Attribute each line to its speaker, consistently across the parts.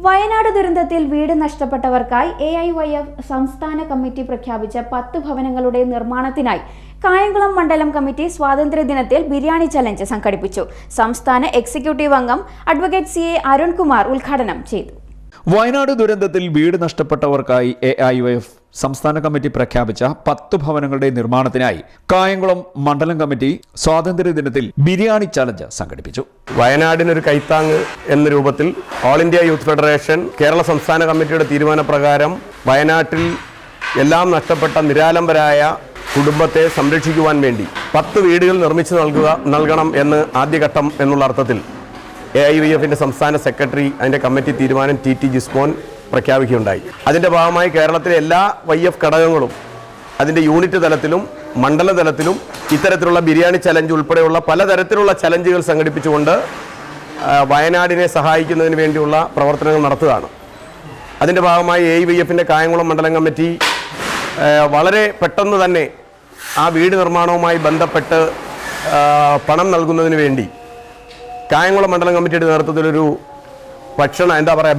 Speaker 1: വയനാട് ദുരന്തത്തിൽ വീട് നഷ്ടപ്പെട്ടവർക്കായി AIYF സംസ്ഥാന കമ്മിറ്റി പ്രഖ്യാപിച്ച 10 ഭവനങ്ങളുടെ നിർമ്മാണത്തിനായി കായംകുളം മണ്ഡലം കമ്മിറ്റി സ്വാതന്ത്ര്യദിനത്തിൽ ബിരിയാണി ചലഞ്ച് സംഘടിപ്പിച്ചു. സംസ്ഥാന എക്സിക്യൂട്ടീവ് അംഗം അഡ്വക്കേറ്റ് CA അരുൺകുമാർ ഉദ്ഘാടനം ചെയ്തു.
Speaker 2: വയനാട് ദുരന്തത്തിൽ വീട് നഷ്ടപ്പെട്ടവർക്കായി AIYF സംസ്ഥാന കമ്മിറ്റി പ്രഖ്യാപിച്ച 10 ഭവനങ്ങളുടെ നിർമ്മാണത്തിനായി കായംകുളം മണ്ഡലം കമ്മിറ്റി സ്വാതന്ത്ര്യദിനത്തിൽ ബിരിയാണി ചലഞ്ച് സംഘടിപ്പിച്ചു.
Speaker 3: വയനാടിനൊരു കൈത്താങ് എന്ന രൂപത്തിൽ all India youth federation Kerala സംസ്ഥാന കമ്മിറ്റിയുടെ തീരുമാനപ്രകാരം വയനാട്ടിൽ എല്ലാം നഷ്ടപ്പെട്ട നിരാലംബരായ കുടുംബത്തെ സംരക്ഷിക്കുവാൻ വേണ്ടി 10 വീടുകൾ നിർമ്മിച്ചു നൽകണം എന്ന് ആദ്യഘട്ടം എന്നുള്ള അർത്ഥത്തിൽ AIYFിൻ്റെ സംസ്ഥാന സെക്രട്ടറി അതിൻ്റെ കമ്മിറ്റി തീരുമാനം TT ജിസ്മോൻ പ്രഖ്യാപിക്കുകയുണ്ടായി. അതിൻ്റെ ഭാഗമായി കേരളത്തിലെ എല്ലാ YF ഘടകങ്ങളും അതിൻ്റെ യൂണിറ്റ് തലത്തിലും മണ്ഡല തലത്തിലും ഇത്തരത്തിലുള്ള ബിരിയാണി ചലഞ്ച് ഉൾപ്പെടെയുള്ള പലതരത്തിലുള്ള ചലഞ്ചുകൾ സംഘടിപ്പിച്ചുകൊണ്ട് വയനാടിനെ സഹായിക്കുന്നതിന് വേണ്ടിയുള്ള പ്രവർത്തനങ്ങൾ നടത്തുകയാണ്. അതിൻ്റെ ഭാഗമായി AIYFിൻ്റെ കായംകുളം മണ്ഡലം കമ്മിറ്റി വളരെ പെട്ടെന്ന് തന്നെ ആ വീട് നിർമ്മാണവുമായി ബന്ധപ്പെട്ട് പണം നൽകുന്നതിന് വേണ്ടി കായംകുളം മണ്ഡലം കമ്മിറ്റിയുടെ നേതൃത്വത്തിലൊരു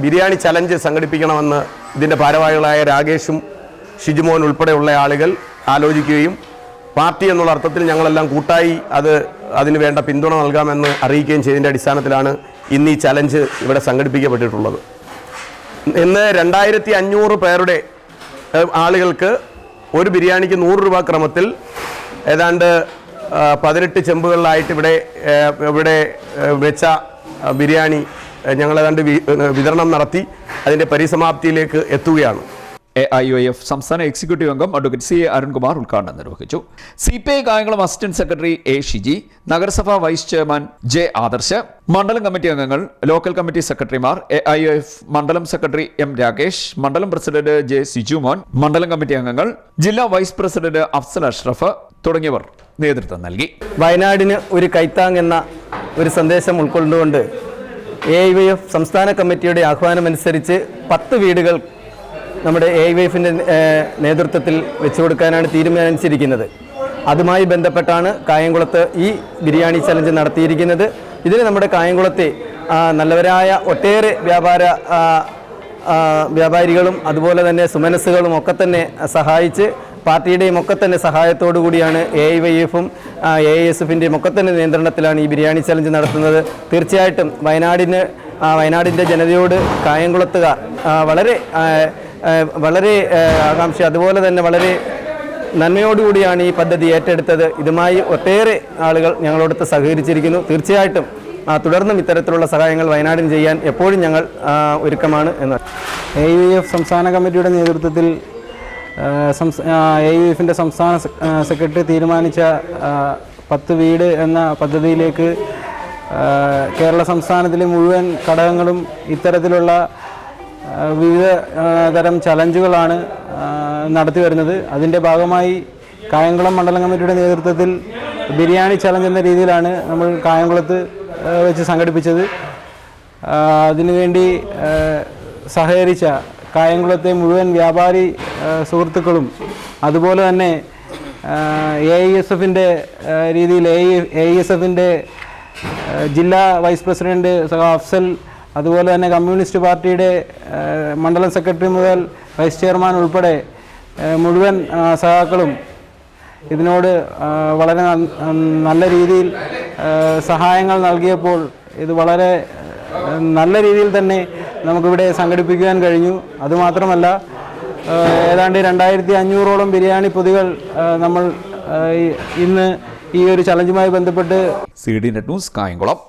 Speaker 3: ബിരിയാണി ചലഞ്ച് സംഘടിപ്പിക്കണമെന്ന് ഇതിൻ്റെ ഭാരവാഹികളായ രാകേഷും ഷിജുമോൻ ഉൾപ്പെടെയുള്ള ആളുകൾ ആലോചിക്കുകയും പാർട്ടി എന്നുള്ള അർത്ഥത്തിൽ ഞങ്ങളെല്ലാം കൂട്ടായി അതിന് വേണ്ട പിന്തുണ നൽകാമെന്ന് അറിയിക്കുകയും ചെയ്തതിൻ്റെ അടിസ്ഥാനത്തിലാണ് ഇന്ന് ഈ ചലഞ്ച് ഇവിടെ സംഘടിപ്പിക്കപ്പെട്ടിട്ടുള്ളത്. ഇന്ന് 2500 പേരുടെ ആളുകൾക്ക് ഒരു ബിരിയാണിക്ക് 100 രൂപ ക്രമത്തിൽ ഏതാണ്ട് 18 ചെമ്പുകളിലായിട്ട് ഇവിടെ വെച്ച ബിരിയാണി ഞങ്ങളേതാണ്ട് വിതരണം നടത്തി അതിൻ്റെ പരിസമാപ്തിയിലേക്ക് എത്തുകയാണ്.
Speaker 2: AIYF സംസ്ഥാന എക്സിക്യൂട്ടീവ് അംഗം അഡ്വക്കേറ്റ് CA അരുൺകുമാർ ഉദ്ഘാടനം നിർവഹിച്ചു. CPI Kayamkulam assistant secretary A Shiji, നഗരസഭാ വൈസ് ചെയർമാൻ J ആദർശ്, മണ്ഡലം കമ്മിറ്റി അംഗങ്ങൾ, ലോക്കൽ കമ്മിറ്റി സെക്രട്ടറിമാർ, AIYF മണ്ഡലം സെക്രട്ടറി M രാകേഷ്, മണ്ഡലം പ്രസിഡന്റ് J സിജുമോൻ, മണ്ഡലം കമ്മിറ്റി അംഗങ്ങൾ, ജില്ലാ വൈസ് പ്രസിഡന്റ് അഫ്സൽ അഷ്റഫ് തുടങ്ങിയവർ നേതൃത്വം നൽകി.
Speaker 4: വയനാടിന് ഒരു കൈത്താങ് എന്ന ഒരു സന്ദേശം ഉൾക്കൊണ്ടുകൊണ്ട് AIYF സംസ്ഥാന കമ്മിറ്റിയുടെ ആഹ്വാനമനുസരിച്ച് 10 വീടുകൾ നമ്മുടെ AIYFിൻ്റെ നേതൃത്വത്തിൽ വെച്ചു കൊടുക്കാനാണ് തീരുമാനിച്ചിരിക്കുന്നത്. അതുമായി ബന്ധപ്പെട്ടാണ് കായംകുളത്ത് ഈ ബിരിയാണി ചലഞ്ച് നടത്തിയിരിക്കുന്നത്. ഇതിന് നമ്മുടെ കായംകുളത്തെ നല്ലവരായ ഒട്ടേറെ വ്യാപാരികളും അതുപോലെ തന്നെ സുമനസ്സുകളും ഒക്കെ തന്നെ സഹായിച്ച് പാർട്ടിയുടെയും ഒക്കെ തന്നെ സഹായത്തോടു കൂടിയാണ് AIYFും AISFിൻ്റെയും ഒക്കെ തന്നെ നിയന്ത്രണത്തിലാണ് ഈ ബിരിയാണി ചലഞ്ച് നടത്തുന്നത്. തീർച്ചയായിട്ടും വയനാടിൻ്റെ ജനതയോട് കായംകുളത്തുകാർ വളരെ ആകാംക്ഷ അതുപോലെ തന്നെ വളരെ നന്മയോടുകൂടിയാണ് ഈ പദ്ധതി ഏറ്റെടുത്തത്. ഇതുമായി ഒട്ടേറെ ആളുകൾ ഞങ്ങളോടൊത്ത് സഹകരിച്ചിരിക്കുന്നു. തീർച്ചയായിട്ടും തുടർന്നും ഇത്തരത്തിലുള്ള സഹായങ്ങൾ വയനാടിന് ചെയ്യാൻ എപ്പോഴും ഞങ്ങൾ ഒരുക്കമാണ് എന്ന്.
Speaker 5: AIYF സംസ്ഥാന കമ്മിറ്റിയുടെ നേതൃത്വത്തിൽ AIYFിൻ്റെ സംസ്ഥാന സെക്രട്ടറി തീരുമാനിച്ച 10 വീട് എന്ന പദ്ധതിയിലേക്ക് കേരള സംസ്ഥാനത്തിലെ മുഴുവൻ ഘടകങ്ങളും ഇത്തരത്തിലുള്ള വിവിധ തരം ചലഞ്ചുകളാണ് നടത്തി വരുന്നത്. അതിൻ്റെ ഭാഗമായി കായംകുളം മണ്ഡലം കമ്മിറ്റിയുടെ നേതൃത്വത്തിൽ ബിരിയാണി ചലഞ്ച് എന്ന രീതിയിലാണ് നമ്മൾ കായംകുളത്ത് വെച്ച് സംഘടിപ്പിച്ചത്. അതിനുവേണ്ടി സഹകരിച്ച കായംകുളത്തെ മുഴുവൻ വ്യാപാരി സുഹൃത്തുക്കളും അതുപോലെ തന്നെ AISFിൻ്റെ രീതിയിൽ AISFിൻ്റെ ജില്ലാ വൈസ് പ്രസിഡന്റ് അഫ്സൽ, അതുപോലെ തന്നെ കമ്മ്യൂണിസ്റ്റ് പാർട്ടിയുടെ മണ്ഡലം സെക്രട്ടറി മുതൽ വൈസ് ചെയർമാൻ ഉൾപ്പെടെ മുഴുവൻ സഹാക്കളും ഇതിനോട് വളരെ നല്ല രീതിയിൽ സഹായങ്ങൾ നൽകിയപ്പോൾ ഇത് വളരെ നല്ല രീതിയിൽ തന്നെ നമുക്കിവിടെ സംഘടിപ്പിക്കുവാൻ കഴിഞ്ഞു. അതുമാത്രമല്ല ഏതാണ്ട് 2500ഓളം ബിരിയാണി പൊതികൾ നമ്മൾ ഇന്ന് ഈ ഒരു ചലഞ്ചുമായി ബന്ധപ്പെട്ട്
Speaker 2: CDNet ന്യൂസ് കായംകുളം.